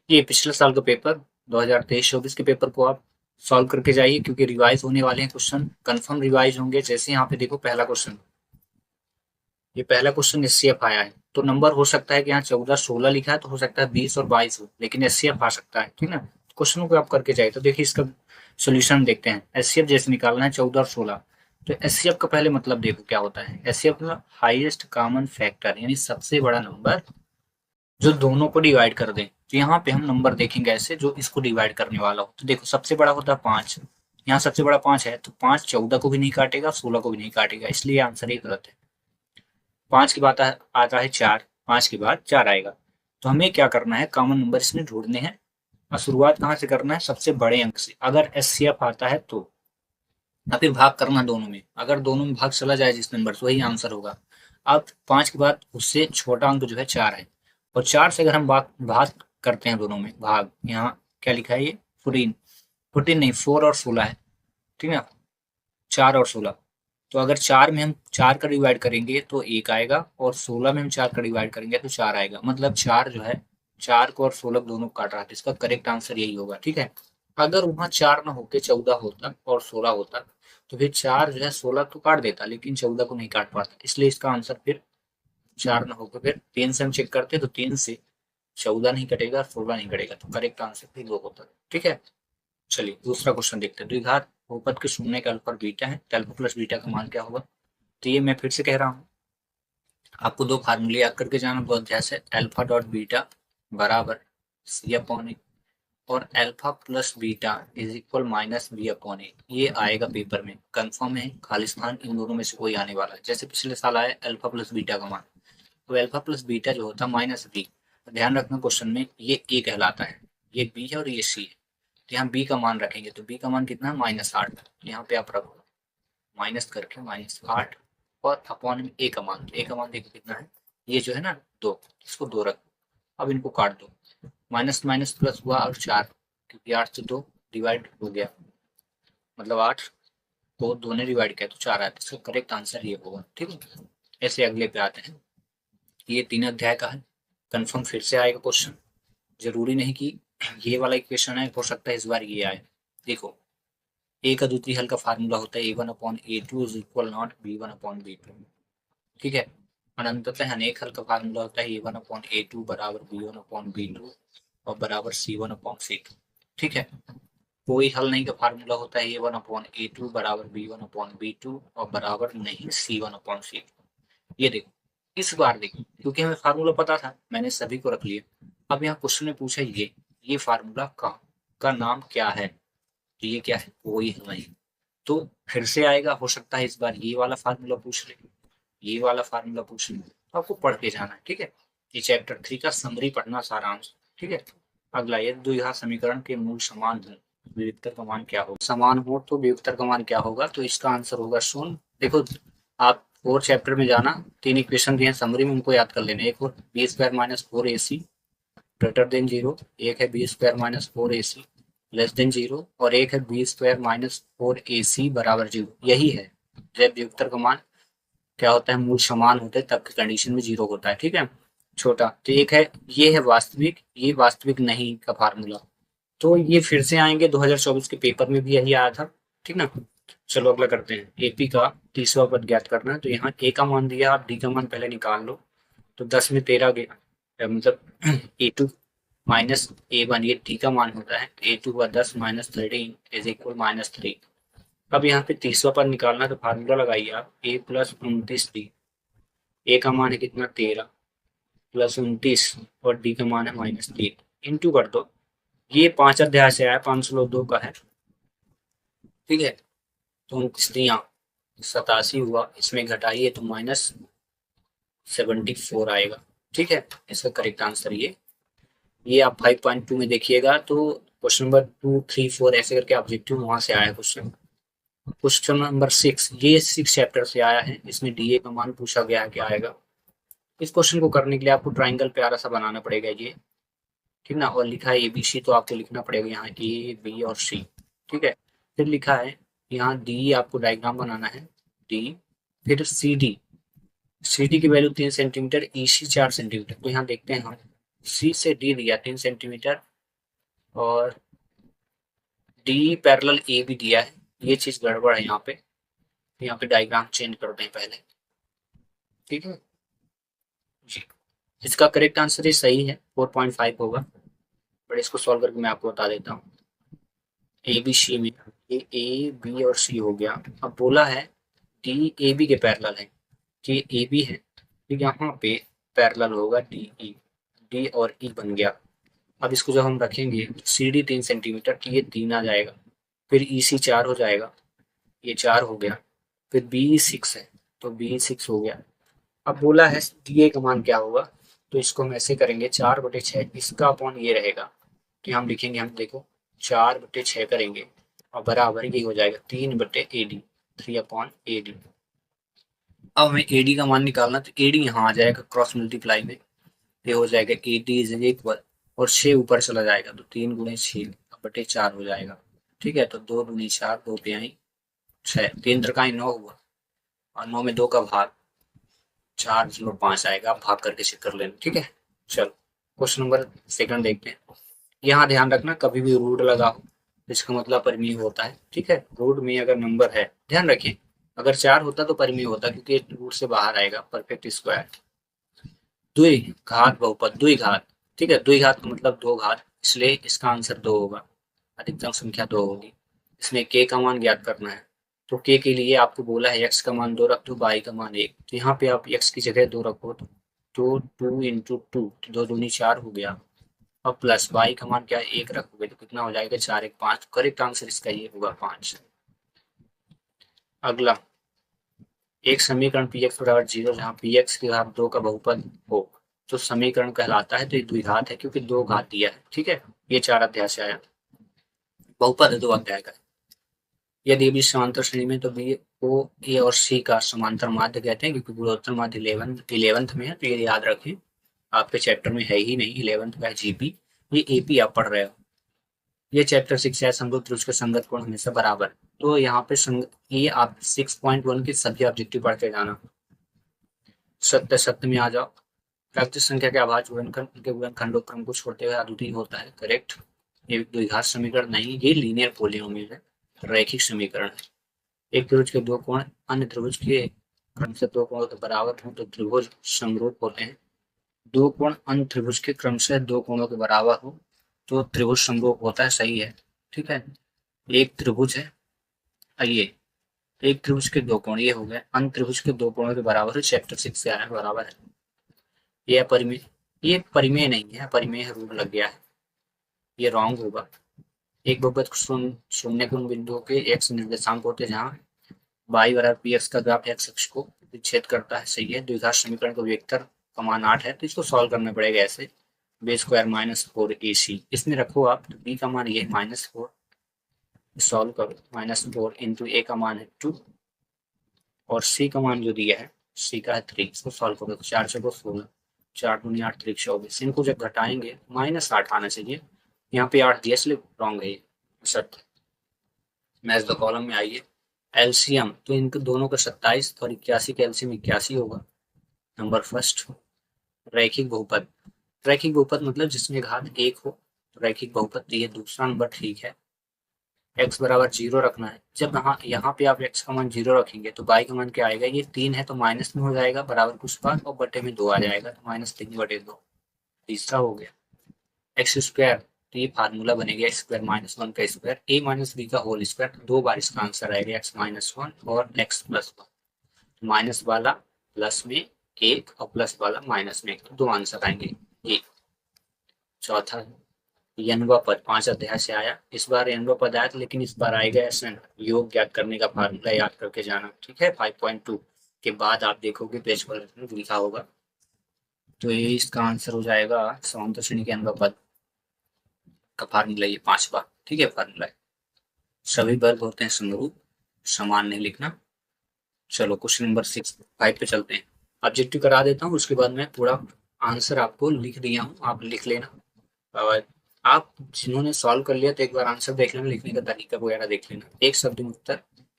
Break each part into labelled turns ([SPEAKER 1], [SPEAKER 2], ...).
[SPEAKER 1] ये पिछले साल का पेपर 2023-24 के पेपर को आप सॉल्व करके जाइए, क्योंकि रिवाइज होने वाले हैं क्वेश्चन, कंफर्म रिवाइज होंगे। जैसे यहाँ पे देखो पहला क्वेश्चन, ये पहला क्वेश्चन एचसीएफ आया है, तो नंबर हो सकता है कि यहाँ 14-16 लिखा है, तो हो सकता है 20 और 22 हो, लेकिन एचसीएफ आ सकता है। ठीक ना, क्वेश्चनों को आप करके जाइए। तो देखिए इसका सोल्यूशन देखते हैं। एचसीएफ जैसे निकालना है 14 और 16, तो एचसीएफ का पहले मतलब देखो क्या होता है। एचसीएफ मतलब हाईएस्ट कॉमन फैक्टर, यानी सबसे बड़ा नंबर जो दोनों को डिवाइड कर दें। तो यहाँ पे हम नंबर देखेंगे ऐसे जो इसको डिवाइड करने वाला हो। तो देखो सबसे बड़ा होता है 5, यहाँ सबसे बड़ा 5 है, तो 5 14 को भी नहीं काटेगा, 16 को भी नहीं काटेगा, इसलिए आंसर ही गलत है। 5 के बाद आता है 4, 5 के बाद 4 आएगा। तो हमें क्या करना है, कॉमन नंबर इसमें ढूंढने हैं। और शुरुआत कहाँ से करना है, सबसे बड़े अंक से। अगर एचसीएफ आता है तो, या फिर भाग करना दोनों में। अगर दोनों में भाग चला जाए जिस नंबर से, वही आंसर होगा। अब 5 के बाद उससे छोटा अंक जो है 4 है, और 4 से अगर हम भाग भाग करते हैं दोनों में, भाग यहाँ क्या लिखा है, ये 14, 14 नहीं 4 और 16 है। ठीक है, 4 और 16। तो अगर 4 में हम 4 का डिवाइड करेंगे तो 1 आएगा, और 16 में हम 4 का डिवाइड करेंगे तो 4 आएगा। मतलब 4 जो है, 4 को और 16 दोनों को काट रहा है, तो इसका करेक्ट आंसर यही होगा। ठीक है, अगर वहां 4 ना होके 14 होता और 16 होता, तो फिर 4 जो है 16 तो काट देता, लेकिन 14 को नहीं काट पाता, इसलिए इसका आंसर फिर 4 ना होकर फिर 3 से हम चेक करते, तो 3 से 14 नहीं कटेगा और 16 नहीं कटेगा, तो करेक्ट आंसर फिर 2 होता। ठीक है, चलिए दूसरा क्वेश्चन देखते हैं। द्विघात बहुपद के शून्य का अल्फा बीटा है, तो अल्फा प्लस बीटा का मान क्या होगा। तो ये मैं फिर से कह रहा हूँ, आपको दो फार्मूले याद करके जाना बहुत ध्यान से। अल्फा डॉट बीटा बराबर सी अपॉन ए, और alpha plus beta is equal minus b upon a. ये आएगा पेपर में, कंफर्म है, खालिस्तान इन दोनों में से कोई आने वाला है। जैसे पिछले साल आया अल्फा प्लस बीटा का मान, तो अल्फा प्लस बीटा जो होता है माइनस बी। ध्यान रखना क्वेश्चन में ये ए कहलाता है, ये बी है और ये सी है। तो यहाँ बी का मान रखेंगे, तो बी का मान कितना है, -8। यहाँ पे आप रखो माइनस करके -8, और अपॉन में ए का मान, ए का मान देखो कितना है, ये जो है ना 2, इसको 2 रखो। अब इनको काट दो, माइनस माइनस प्लस हुआ और 4, क्योंकि 8 से 2 डिवाइड हो गया, मतलब 8 को 2 ने डिवाइड किया तो 4 आया। इसका करेक्ट आंसर ये होगा। ठीक है, ऐसे अगले पे आते हैं। ये 3 अध्याय का है, कंफर्म फिर से आएगा क्वेश्चन। जरूरी नहीं कि ये वाला इक्वेशन है, हो सकता है इस बार ये आए। देखो ए का द्वितीय हल का फार्मूला होता है A1/A2 is equal not B1/B2। ठीक है, और अंततः अनेक हल का फार्मूला होता है A1/A2 बराबर B1/B2 और बराबर C1/C2। ठीक है, कोई हल नहीं का फार्मूला होता है A1/A2 बराबर B1/B2 और बराबर नहीं C1/C2। ये देखो, इस बार देखो, क्योंकि हमें फार्मूला पता था, मैंने सभी को रख लिया। अब यहाँ क्वेश्चन में पूछा ये फार्मूला का नाम क्या है, तो ये क्या है, कोई हल नहीं। तो फिर से आएगा, हो सकता है इस बार ये वाला फार्मूला पूछ ले, ये वाला फार्मूला पूछ ले, तो आपको पढ़ के जाना है। ठीक है, ये चैप्टर 3 का समरी पढ़ना सारांश। ठीक है, अगला, ये द्विघात समीकरण के मूल समान हो, विभक्तर का मान क्या होगा। समान हो तो विभक्तर का मान क्या होगा, तो इसका आंसर होगा शून्य। देखो आप 4 चैप्टर में जाना, 3 इक्वेशन दिए समरी में, उनको याद कर लेना। एक और b² - 4ac ग्रेटर देन 0, एक है b² - 4ac लेस देन 0, और एक है b² - 4ac बराबर 0। यही है जब विभक्तर का मान क्या होता है, मूल समान होते हैं, तब की कंडीशन में 0 होता है। ठीक है, छोटा। तो एक है, ये है वास्तविक, ये वास्तविक नहीं का फार्मूला। तो ये फिर से आएंगे, 2024 के पेपर में भी यही आया था। ठीक ना, चलो अगला करते हैं। एपी का तीसरा पद ज्ञात करना है। तो यहाँ ए का मान दिया, आप डी का मान पहले निकाल लो। तो 10 में 13 गया, मतलब A2 - A1, ये डी का मान होता है। A2 का 10 - 13 इज इक्वल -3। अब यहाँ पे तीसरा पद निकालना, तो फार्मूला लगाइए आप, a + 29d। ए का मान है कितना, 13 + 29, और डी का मान है -3, इंटू कर दो। ये 5 अध्याय से आया, 502 का है। ठीक है, तो 87 हुआ, इसमें घटाइए तो -74 आएगा। ठीक है, इसका करेक्ट आंसर ये आप 5.2 में देखिएगा, तो क्वेश्चन नंबर 2, 3, 4 ऐसे करके ऑब्जेक्टिव वहां से आया क्वेश्चन। क्वेश्चन नंबर 6, ये 6 चैप्टर से आया है, इसमें डीए का मान पूछा गया है, क्या आएगा। इस क्वेश्चन को करने के लिए आपको ट्राइंगल प्यारा सा बनाना पड़ेगा ये। ठीक ना, और लिखा है ABC, तो आपको लिखना पड़ेगा यहाँ A, B और C। ठीक है, फिर लिखा है यहाँ D, आपको डायग्राम बनाना है D, फिर CD की वैल्यू 3 सेंटीमीटर, EC 4 सेंटीमीटर। तो यहाँ देखते हैं हम, सी से डी दिया 3 सेंटीमीटर और डी पैरेलल ए भी दिया है। ये चीज गड़बड़ है यहाँ पे डायग्राम चेंज कर दें पहले, ठीक है जी। इसका करेक्ट आंसर ये सही है, 4.5 होगा। बट इसको सॉल्व करके मैं आपको बता देता हूँ। ए बी सी में ये ए बी और सी हो गया। अब बोला है डी ए बी के पैरेलल है, ये ए बी है तो यहाँ पे पैरेलल होगा डी ई, डी और ई बन गया। अब इसको जब हम रखेंगे सी डी 3 सेंटीमीटर तो ये 3 आ जाएगा, फिर ई सी 4 हो जाएगा, ये 4 हो गया, फिर बी 6 है तो बी 6 हो गया। अब बोला है डी ए का मान क्या होगा, तो इसको हम ऐसे करेंगे 4/6 इसका अपॉन ये रहेगा, तो हम लिखेंगे, हम देखो 4/6 करेंगे और बराबर ये हो जाएगा 3/AD, 3/AD। अब हमें AD का मान निकालना, तो AD यहाँ आ जाएगा क्रॉस मल्टीप्लाई में, ये हो जाएगा AD इज इक्वल, और 6 ऊपर चला जाएगा तो 3 × 6/4 हो जाएगा, ठीक है। तो 2 दूनी 4, 2 तिहाई 6, 3 त्रिकाई 9 हुआ और 9 में 2 का भाग 4/5 आएगा। आप भाग करके चेक कर लेना, ठीक है। चलो क्वेश्चन नंबर सेकंड देखते हैं। यहाँ ध्यान रखना कभी भी रूट लगा हो इसका मतलब परिमेय होता है, ठीक है। रूट में अगर नंबर है, ध्यान रखें, अगर 4 होता तो परिमेय होता क्योंकि रूट से बाहर आएगा, परफेक्ट स्क्वायर। द्विघात बहुपद, द्विघात, ठीक है, द्विघात का मतलब 2 घात, इसलिए इसका आंसर 2 होगा, अधिकतम संख्या 2 होगी। इसमें k का मान ज्ञात करना है, तो k के लिए आपको बोला है x का मान 2 रख दो, y का मान 1, तो यहाँ पे आप x की जगह 2 रखो तो 2 × 2, 2 दूनी 4 हो गया। अब प्लस y का मान क्या है 1 रखोगे तो कितना हो जाएगा 4 1 5, करेक्ट आंसर इसका ये होगा 5। अगला एक समीकरण px बराबर 0 जहाँ px की घात 2 का बहुपद हो तो समीकरण कहलाता है, तो ये द्विघात है क्योंकि 2 घात दिया है, ठीक है। ये 4 अध्याय से आया, बहुपद है 2 अध्याय का। यदि भी समांतर श्रेणी में तो बी को ए और सी का समांतर माध्य कहते हैं, क्योंकि गुणोत्तर माध्य 11th में है, तो ये याद रखें, आपके चैप्टर में है ही नहीं, 11th का है जीपी, ये एपी आप पढ़ रहे हो। ये चैप्टर 6 है संगत त्रिभुज के संगत कोण हमेशा बराबर, तो यहाँ पे ये आप 6.1 के सभी ऑब्जेक्टिव पढ़ते जाना। सत्य सत्य में आ जाओ, प्राकृतिक संख्या के अभाज्य गुणनखंड के गुणनखंडों क्रम को छोड़ते हुए अद्वितीय होता है, करेक्ट। ये द्विघात समीकरण नहीं, ये लीनियर पॉलिनोमियल है, रैखिक समीकरण है। एक त्रिभुज के 2 कोण अन्य त्रिभुज के क्रम से 2 कोणों के बराबर हो तो त्रिभुज समरूप होते हैं। 2 कोण अन्य त्रिभुज के क्रम से 2 कोणों के बराबर हो तो त्रिभुज समरूप होता है, सही है, ठीक है। एक त्रिभुज है, आइए, एक त्रिभुज के 2 कोण ये हो गए, अन्य त्रिभुज के 2 कोणों के बराबर है, चैप्टर 6 से आया, बराबर है। ये परिमेय, ये परिमेय नहीं है, परिमेय रूल लग गया है, ये रॉन्ग होगा। एक बहुपद शून्य के उन बिंदुओं के x निर्देशांक होते हैं जहाँ y बराबर px का ग्राफ x अक्ष को विच्छेद करता है, सही है। द्विघात समीकरण का वेक्टर का मान 8 है, तो इसको सॉल्व करना पड़ेगा ऐसे, b² -4 ac इसमें रखो आप, तो b का मान ये -4, सॉल्व करो, -4 इंटू a का मान है 2 और c का मान जो दिया है c का है 3, इसको सॉल्व करो तो 4 × 16, 4 दूनी 8 3 24, इनको जब घटाएंगे -8 आना चाहिए, यहाँ पे 8 दिया इसलिए रॉन्ग है ये, सत्य। मैच द कॉलम में आइए, एलसीएम तो इनके दोनों का 27 और 81 का एलसीएम 81 होगा। नंबर फर्स्ट रैखिक बहुपद, रैखिक बहुपद मतलब जिसमें घात 1 हो तो रैखिक बहुपद, ये दूसरा नंबर ठीक है। x बराबर 0 रखना है, जब यहाँ पे आप x का मान 0 रखेंगे तो y का मान क्या आएगा, ये 3 है तो माइनस में हो जाएगा, बराबर कुछ बार और बटे में 2 आ जाएगा, तो -3/2 तीसरा हो गया। x², तो ये फार्मूला बनेगा x² -1 का स्क्वायर, a - b का होल स्क्वायर, 2 बार इसका आंसर आएगा x -1 और x +1, माइनस वाला प्लस में 1 और प्लस वाला माइनस में 1, तो 2 आंसर आएंगे। एक चौथा यनवा पद 5 अध्याय से आया, इस बार यनवा पद आया था, लेकिन इस बार आएगा ऐसा योग ज्ञात करने का फार्मूला याद करके जाना, ठीक है। 5.2 के बाद आप देखोगे पेज पर लिखा होगा, तो ये इसका आंसर हो जाएगा समांतर श्रेणी के यनवा पद का फार्मूला, ये 5वां, ठीक है, फार्मूला है। सभी वर्ग होते हैं समरूप, समान नहीं लिखना। चलो क्वेश्चन नंबर 5 पे चलते हैं, ऑब्जेक्टिव करा देता हूँ, उसके बाद मैं पूरा आंसर आपको लिख दिया हूँ, आप लिख लेना। और आप जिन्होंने सॉल्व कर लिया तो एक बार आंसर देख लेना, लिखने का तरीका वगैरह देख लेना। एक शब्द में उत्तर,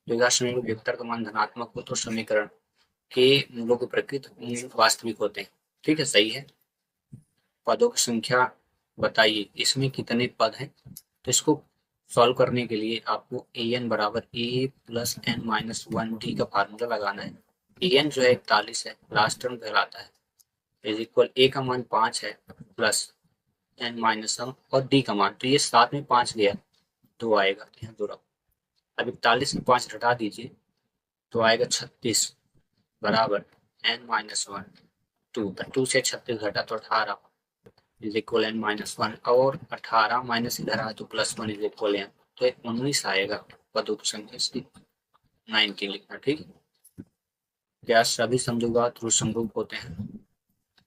[SPEAKER 1] द्विघात समीकरण के वेक्टर का मान धनात्मक हो तो समीकरण के मूलों के प्रकृत वास्तविक होते हैं, ठीक है, सही है। पदों की संख्या बताइए, इसमें कितने पद हैं। तो इसको सॉल्व करने के लिए आपको ए एन बराबर a plus n minus one d का फार्मूला लगाना है। ए एन जो है 41 है, लास्ट टर्म कहलाता है, इज इक्वल ए का मान 5 है प्लस एन माइनस वन और डी का मान, तो ये 7 में 5 गया 2 आएगा, यहाँ 2 रखो। अब 41 में 5 घटा दीजिए तो आएगा 36 बराबर एन माइनस वन 2 से 36 घटा तो 18 is equal to minus minus, one 18 minus इधर आ तो plus one is equal to, n 19 आएगा पदों की संख्या इसकी 19 लिखना। ठीक है। क्या सभी समद्विबाहु त्रिभुज समरूप होते हैं?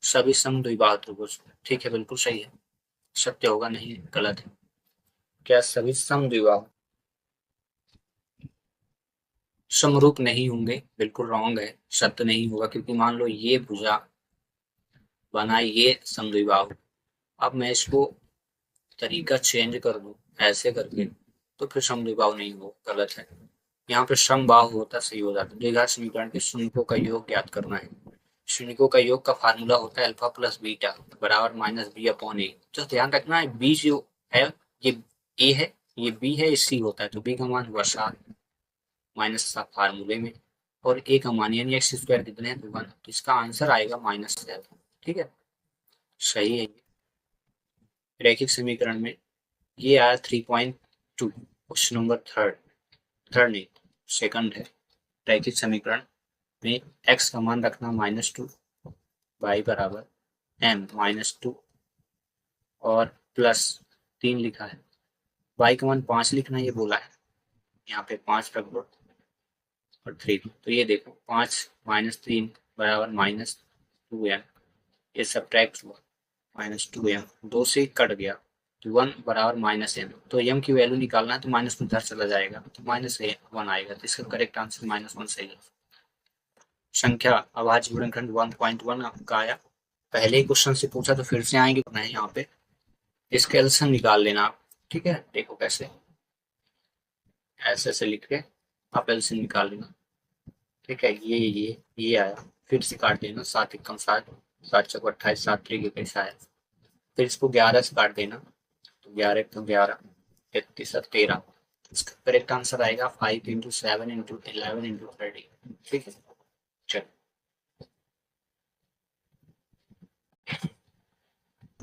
[SPEAKER 1] सभी समद्विबाहु त्रिभुज, ठीक है, बिल्कुल सही है, सत्य होगा, नहीं गलत है। क्या सभी समद्विबाहु समरूप नहीं होंगे? बिल्कुल रॉन्ग है, सत्य नहीं होगा, क्योंकि मान लो ये भुजा बना ये समद्विबाहु, अब मैं इसको तरीका चेंज कर दूं ऐसे करके, तो फिर समद्विबाहु नहीं हो, गलत है। यहाँ पे समबाहु होता सही हो जाता। द्विघात समीकरण के शून्यकों का योग ज्ञात करना है। शून्यकों का योग का फार्मूला होता है अल्फा प्लस बीटा बराबर माइनस बी अपॉन ए। तो ध्यान रखना है बी जो है ये ए है, ये बी है, ये सी होता है, तो बी का मान हुआ 7 माइनस 7 फार्मूले में, और ए का मान यानी एक्स स्क्वायर कितने हैं 1, तो इसका आंसर आएगा -7। ठीक है, सही है। रैखिक समीकरण में ये आया 3.2, क्वेश्चन नंबर थर्ड नहीं सेकंड है। रैखिक समीकरण में x का मान रखना -2, y बराबर m -2 और प्लस 3 लिखा है, y का मान 5 लिखना ये बोला है, यहाँ पे 5 रख दो और 3, तो ये देखो 5 - 3 बराबर -2m, ये सब्ट्रैक्ट हुआ -2m, 2 से कट गया तो 1 बराबर -m, तो m की वैल्यू निकालना है तो माइनस उधर चला जाएगा तो -1 आएगा, तो इसका करेक्ट आंसर -1 सही है। संख्या अभाज्य गुणनखंड 1.1 का आया, पहले ही क्वेश्चन से पूछा तो फिर से आएंगे नहीं, यहाँ पे इसके एलसीएम निकाल लेना आप। ठीक है, देखो कैसे, ऐसे ऐसे लिख के आप एलसीएम निकाल लेना। ठीक है, ये आया, फिर से काट देना, 7 एकम 7, 7 चौक 28, 7 त्रिक 21 आया, फिर इसको 11 से काट देना तो 11 एकम 11, 33 और 13, इसका करेक्ट आंसर आएगा 5 × 7 × 11 × 30। ठीक है, चलो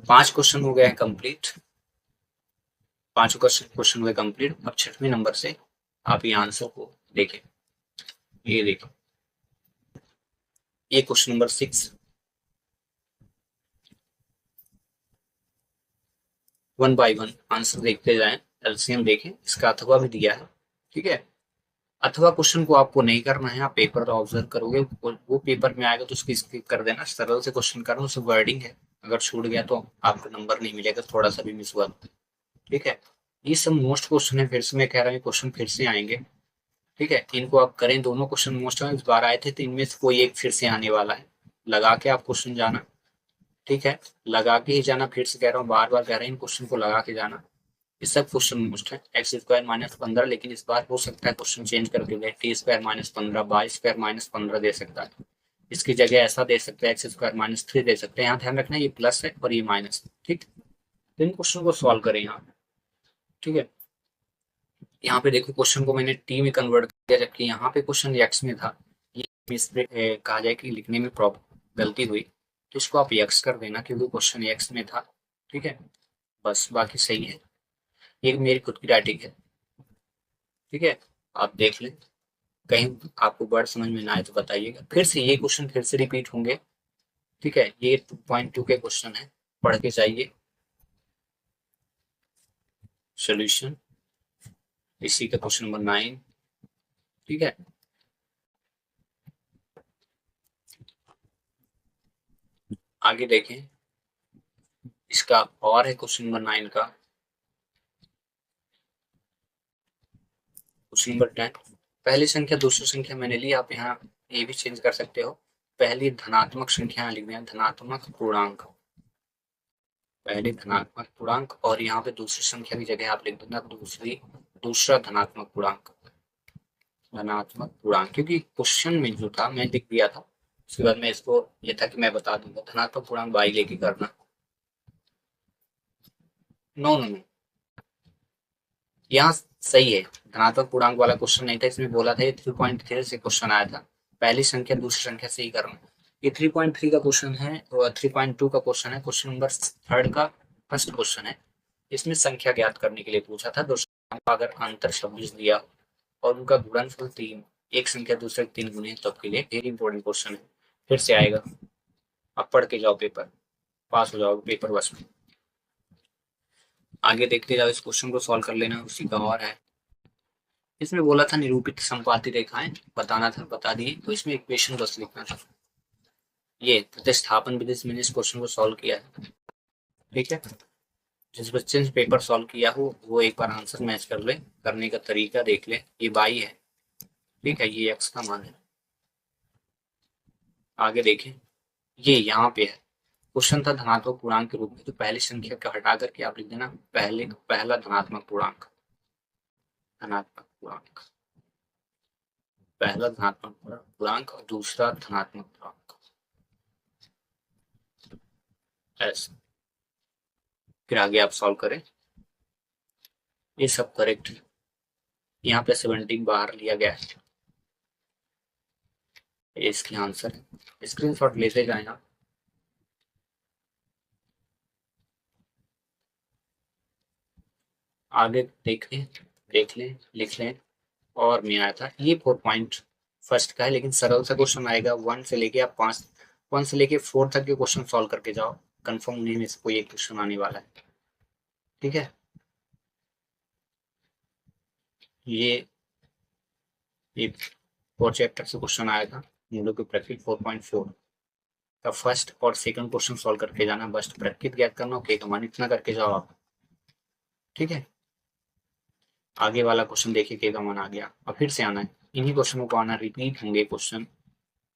[SPEAKER 1] 5 क्वेश्चन हो गए हैं कंप्लीट, 5 क्वेश्चन हुए कंप्लीट। अब 6वें नंबर से आप ये आंसर को देखें, ये देखो, ये क्वेश्चन नंबर 6, 1 बाय 1 आंसर देखते जाएं, एलसीएम देखें, इसका अथवा भी दिया है। ठीक है, अथवा क्वेश्चन को आपको नहीं करना है, आप पेपर ऑब्जर्व करोगे, वो पेपर में आएगा तो उसकी स्किप कर देना, सरल से क्वेश्चन करना, उसमें वर्डिंग है, अगर छूट गया तो आपको नंबर नहीं मिलेगा, थोड़ा सा भी मिस हुआ। ठीक है, ये सब मोस्ट क्वेश्चन है, फिर से मैं कह रहा हूँ क्वेश्चन फिर से आएंगे। ठीक है, इनको आप करें, दोनों क्वेश्चन मोस्ट इस बार आए थे, तो इनमें से कोई एक फिर से आने वाला है, लगा के आप क्वेश्चन जाना। ठीक है, लगा के ही जाना, फिर से कह रहा हूँ, बार बार कह रहे हैं, इन क्वेश्चन को लगा के जाना। ये सब क्वेश्चन मोस्ट है, एक्स स्क्वायर -15, लेकिन इस बार हो सकता है क्वेश्चन चेंज करके दे, टी स्क्वायर -15, बाई स्क्वायर -15 दे सकता है, इसकी जगह ऐसा दे सकते हैं, एक्स स्क्वायर -3 दे सकते हैं। यहाँ ध्यान रखना ये प्लस है और ये माइनस। ठीक, तो इन क्वेश्चन को सॉल्व करें यहाँ। ठीक है, यहाँ पे देखो क्वेश्चन को मैंने टी में कन्वर्ट किया, जबकि यहाँ पे क्वेश्चन एक्स में था, ये मिस्टेक कहा जाए कि लिखने में गलती हुई, तो इसको आप एक्स कर देना क्योंकि क्वेश्चन एक्स में था। ठीक है, बस बाकी सही है, ये मेरी खुद की राइटिंग है। ठीक है, आप देख लें, कहीं आपको वर्ड समझ में ना आए तो बताइएगा। फिर से ये क्वेश्चन फिर से रिपीट होंगे। ठीक है, ये 2.2 के क्वेश्चन है, पढ़ के जाइए सॉल्यूशन, इसी का क्वेश्चन नंबर 9। ठीक है, आगे देखें, इसका और है क्वेश्चन नंबर 9 का, क्वेश्चन नंबर 10। पहली संख्या दूसरी संख्या मैंने ली, आप यहाँ ये भी चेंज कर सकते हो, पहली धनात्मक संख्या लिखना है, धनात्मक पूर्णांक, पहले धनात्मक पूर्णांक, और यहाँ पे दूसरी संख्या की जगह आप लिख देना दूसरा धनात्मक पूर्णांक, धनात्मक पूर्णांक, क्योंकि क्वेश्चन में जो था मैं लिख दिया था, उसके बाद मैं इसको ये था कि मैं बता दूंगा धनात्मक पूर्णांक बाई लेके करना। नो नो नो, यहाँ सही है, धनात्मक पूर्णांक वाला क्वेश्चन नहीं था, इसमें बोला था ये 3.3 से क्वेश्चन आया था, पहली संख्या दूसरी संख्या से ही करना। ये 3.3 का क्वेश्चन है और 3.2 का क्वेश्चन है, क्वेश्चन नंबर थर्ड का फर्स्ट क्वेश्चन है। इसमें संख्या ज्ञात करने के लिए पूछा था, दो संख्याओं का अगर अंतर 26 दिया और उनका गुणनफल 3, एक संख्या दूसरे 3 गुने तब के लिए वेरी इंपॉर्टेंट क्वेश्चन है, फिर से आएगा। अब पढ़ के जाओ, पेपर पास हो जाओगे पेपर बस में। आगे देखते जाओ, इस क्वेश्चन को सॉल्व कर लेना, उसी का और है। इसमें बोला था निरूपित संपाती रेखाएं बताना था, बता दिए, तो इसमें इक्वेशन बस लिखना था। ये प्रतिस्थापन विधि से मैंने इस क्वेश्चन को सॉल्व किया है, ठीक है। जिस बच्चे ने पेपर सॉल्व किया हो वो एक बार आंसर मैच कर ले, करने का तरीका देख ले। ये बाई है, ठीक है, ये एक्स का मान है। आगे देखें, ये यहाँ पे है, क्वेश्चन था धनात्मक पूर्णांक के रूप में, तो पहली संख्या का हटा करके आप लिख देना पहला धनात्मक पूर्णांक, धनात्मक पूर्णांक, पहला धनात्मक पूर्णांक और दूसरा धनात्मक पूर्णांक, ऐसे। फिर आगे आप सॉल्व करें, ये सब करेक्ट है। यहाँ पे 17 बाहर लिया गया है, ये इसकी आंसर है। स्क्रीनशॉट लेते जाए आप। आगे देख लें, लिख लें। और में आया था ये 4 पॉइंट फर्स्ट का है, लेकिन सरल सा क्वेश्चन आएगा, 1 से लेके आप 5, 1 से लेके 4 तक के क्वेश्चन सॉल्व करके जाओ, कंफर्म उन्हीं में से कोई एक क्वेश्चन आने वाला है, ठीक है। ये एक और चैप्टर से क्वेश्चन आया था, मूलों की प्रकृति 4.4 का फर्स्ट और सेकंड क्वेश्चन सॉल्व करके जाना, बस प्रकृति ज्ञात करना, ओके कमान इतना करके जाओ आप, ठीक है। आगे वाला क्वेश्चन देखिए, के का मान आ गया, और फिर से आना है, इन्हीं क्वेश्चनों को आना, रिपीट होंगे क्वेश्चन,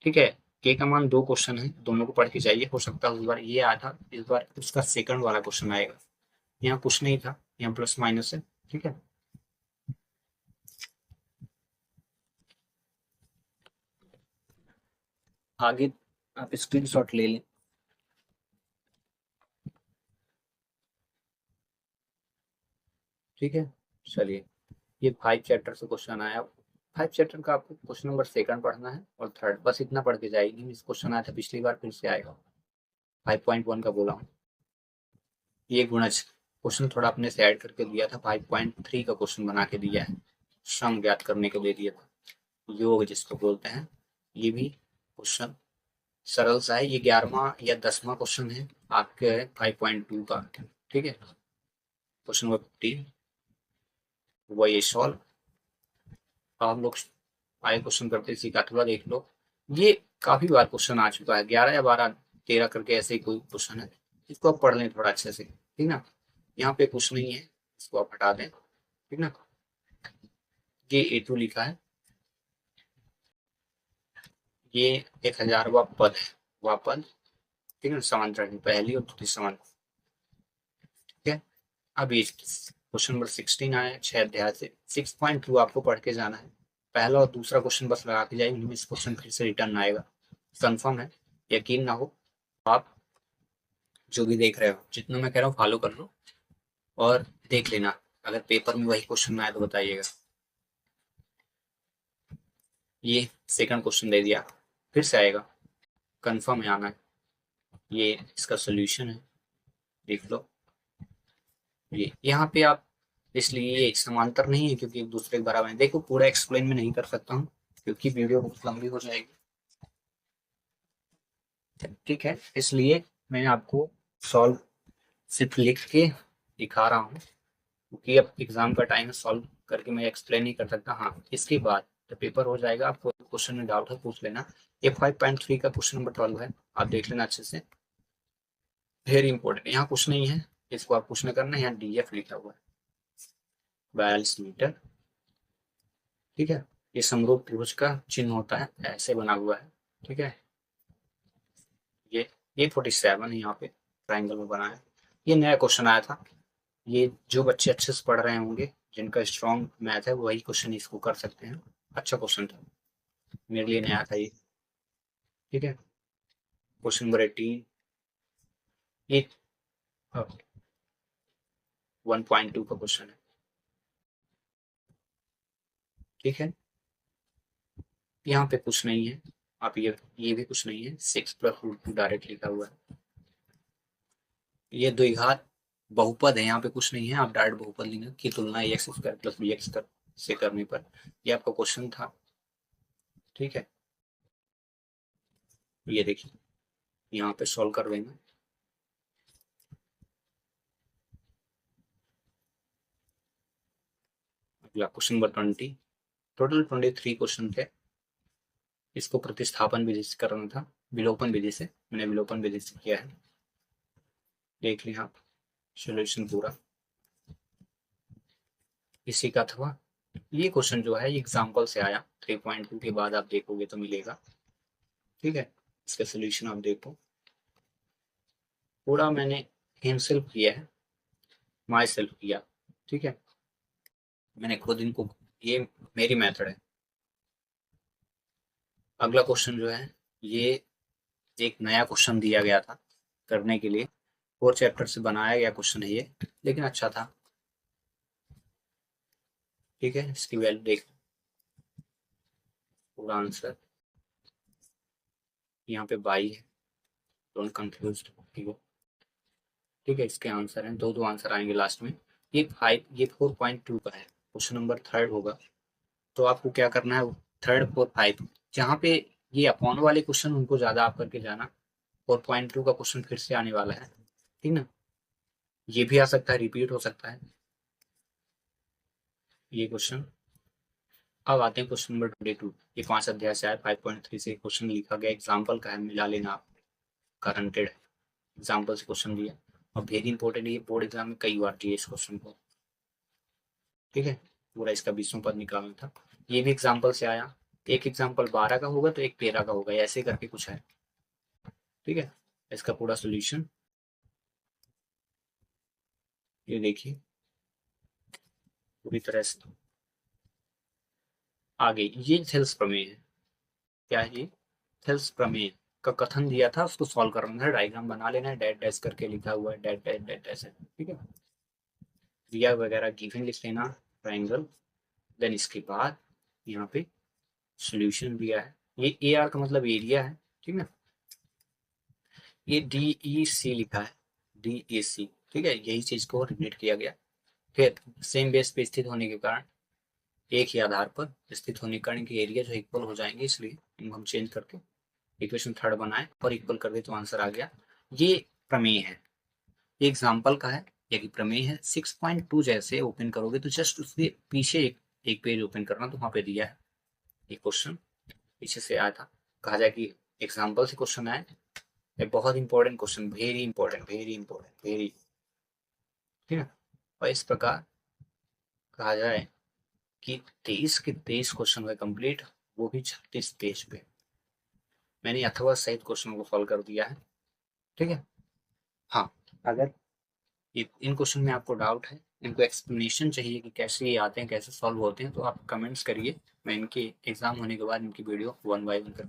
[SPEAKER 1] ठीक है। के का मान 2 क्वेश्चन है, दोनों को पढ़ के जाइए, हो सकता है उस बार ये आया था, इस बार उसका सेकंड वाला क्वेश्चन आएगा। यहाँ कुछ नहीं था, यहाँ प्लस माइनस है, ठीक है। आगे आप स्क्रीनशॉट ले लें, ठीक है। चलिए, ये 5 चैप्टर से क्वेश्चन आया, 5 चैप्टर का आपको क्वेश्चन नंबर सेकंड पढ़ना है और थर्ड, बस इतना पढ़ के जाएगी। इस क्वेश्चन आया था पिछली बार, फिर से आएगा, 5.1 का बोला हूँ। ये गुणज क्वेश्चन थोड़ा अपने से ऐड करके दिया था, 5.3 का क्वेश्चन बना के दिया है, सम ज्ञात करने के लिए दिया था, योग जिसको बोलते हैं। ये भी क्वेश्चन सरल सा है, ये 11वां या 10वां क्वेश्चन है आपके 5.2 का, ठीक है। क्वेश्चन नंबर 15 हुआ ये सॉल्व। अब हम लोग आगे क्वेश्चन करते हैं, इसी का अथवा देख लो। ये काफी बार क्वेश्चन आ चुका है, 11 या 12 13 करके ऐसे ही कोई क्वेश्चन है, इसको आप पढ़ लें थोड़ा अच्छे से, ठीक ना। यहाँ पे कुछ नहीं है, इसको आप हटा दें, ठीक ना। ये A2 लिखा है, ये 1000वां पद है, वह पद, ठीक है, समांतर है, पहली और दूसरी समांतर, ठीक है। अब ये क्वेश्चन नंबर 16 आया 6 अध्याय से, 6.2 आपको पढ़ के जाना है, पहला और दूसरा क्वेश्चन बस लगा के जाएंगे, इस क्वेश्चन फिर से रिटर्न आएगा, कंफर्म है, यकीन ना हो आप जो भी देख रहे हो, जितना मैं कह रहा हूँ फॉलो कर लो और देख लेना, अगर पेपर में वही क्वेश्चन आए तो बताइएगा। ये सेकंड क्वेश्चन दे दिया, फिर से आएगा, कंफर्म है आना है, ये इसका सोल्यूशन है, देख लो। ये यहाँ पे आप, इसलिए ये समांतर नहीं है क्योंकि एक दूसरे के बराबर है, देखो पूरा एक्सप्लेन में नहीं कर सकता हूँ क्योंकि वीडियो बहुत लंबी हो जाएगी, ठीक है, इसलिए मैंने आपको सॉल्व सिर्फ लिख के दिखा रहा हूँ, क्योंकि अब एग्जाम का टाइम है, सॉल्व करके मैं एक्सप्लेन नहीं कर सकता। हाँ, इसके बाद जब पेपर हो जाएगा, आपको क्वेश्चन में डाउट है पूछ लेना। ये 5.3 का क्वेश्चन नंबर 12 है, आप देख लेना अच्छे से, वेरी इंपॉर्टेंट, यहाँ कुछ नहीं है, इसको आप कुछ नहीं करना है, यहाँ DF लिखा हुआ है, 42 मीटर, ठीक है। ये समरूप त्रिभुज का चिन्ह होता है, ऐसे बना हुआ है, ठीक है। ये 47 है, यहाँ पे ट्राइंगल में बना है। ये नया क्वेश्चन आया था, ये जो बच्चे अच्छे से पढ़ रहे होंगे, जिनका स्ट्रॉन्ग मैथ है, वही क्वेश्चन इसको कर सकते हैं, अच्छा क्वेश्चन था, मेरे लिए नया था ये, ठीक है। क्वेश्चन नंबर 18, ये 1.2 का क्वेश्चन है, ठीक है। यहाँ पे कुछ नहीं है, आप ये भी कुछ नहीं है, 6 + √2 डायरेक्ट लिखा हुआ है। ये द्विघात बहुपद है, यहाँ पे कुछ नहीं है, आप डायरेक्ट बहुपद लेंगे की तुलना x² + bx से करने पर, ये आपका क्वेश्चन था, ठीक है। ये देखिए यहाँ पे सॉल्व कर देंगे। अगला क्वेश्चन नंबर 20, टोटल 23 क्वेश्चन थे। इसको प्रतिस्थापन विधि से करना था, विलोपन विधि से, मैंने विलोपन विधि से किया है, देख लिया आप सोल्यूशन पूरा इसी का था। ये क्वेश्चन जो है एग्जाम्पल से आया, 3.2 के बाद आप देखोगे तो मिलेगा, ठीक है। इसका सोल्यूशन आप देखो, पूरा मैंने हिमसेल्फ किया है, माई सेल्फ किया, ठीक है। मैंने खुद इनको, ये मेरी मेथड है। अगला क्वेश्चन जो है ये एक नया क्वेश्चन दिया गया था करने के लिए, 4 चैप्टर से बनाया गया क्वेश्चन है ये, लेकिन अच्छा था, ठीक है। इसकी वैल्यू देख, पूरा आंसर यहाँ पे 22 है, डोंट कंफ्यूज, ठीक है। इसके आंसर हैं, दो आंसर आएंगे लास्ट में। ये 4.2 का है, क्वेश्चन नंबर 3 होगा। तो आपको क्या करना है, 3, 4, 5 जहाँ पे ये अपॉन वाले क्वेश्चन उनको ज्यादा आप करके जाना। 4.2 का क्वेश्चन फिर से आने वाला है, ठीक ना। ये भी आ सकता है, रिपीट हो सकता है ये क्वेश्चन। अब आते हैं क्वेश्चन नंबर 22, ये 5 अध्याय से आया, 5.3 से क्वेश्चन लिखा गया, एग्जाम्पल का है, मिला लेना आप, गारंटेड है, एग्जाम्पल से क्वेश्चन दिया और वेरी इंपॉर्टेंट, ये बोर्ड एग्जाम में कई बार दिए इस क्वेश्चन को, ठीक है। पूरा इसका 20वां पद निकालना था, ये भी एग्जाम्पल से आया। एक एग्जाम्पल 12 का होगा तो एक 13 का होगा, ऐसे करके कुछ है, ठीक है। इसका पूरा सोल्यूशन ये देखिए पूरी तरह से। आगे ये थेल्स प्रमेय है, क्या है ये, थेल्स प्रमेय का कथन दिया था, उसको सॉल्व करना है, डायग्राम बना लेना है, डैट डैश करके लिखा हुआ है, डैट डैट डैट डैश है, ठीक है। क्रिया वगैरह गिवन लिख लेना, ट्राइंगल, देन इसके बाद यहाँ पे सॉल्यूशन दिया है। ये ए आर का मतलब एरिया है, ठीक है। ये डी ई सी लिखा है, डी ए सी, ठीक है, यही चीज को रिपीट किया गया। फिर सेम बेस पे स्थित होने के कारण, एक ही आधार पर स्थित होने के कारण के एरिया जो इक्वल हो जाएंगे, इसलिए इनको हम चेंज करके इक्वेशन 3 बनाए और इक्वल कर दे तो आंसर आ गया। ये प्रमेय है, ये एग्जाम्पल का है, ये प्रमेय है। 6.2 जैसे ओपन करोगे तो जस्ट उसके पीछे एक पेज ओपन करना, तो वहां पे दिया है ये क्वेश्चन, पीछे से आया था, कहा जाए कि एग्जाम्पल से क्वेश्चन आए, एक बहुत important question, very important, very important, very, ठीक है। और इस प्रकार कहा जाए कि 23 के 23 क्वेश्चन हुए कंप्लीट, वो भी 36 पेज पे। मैंने अथवा सहित क्वेश्चन को सॉल्व कर दिया है, ठीक है। हाँ, अगर इन क्वेश्चन में आपको डाउट है, इनको एक्सप्लेनेशन चाहिए कि कैसे ये आते हैं, कैसे सॉल्व होते हैं, तो आप कमेंट्स करिए, मैं इनके एग्जाम होने के बाद इनकी वीडियो 1 बाय 1 करके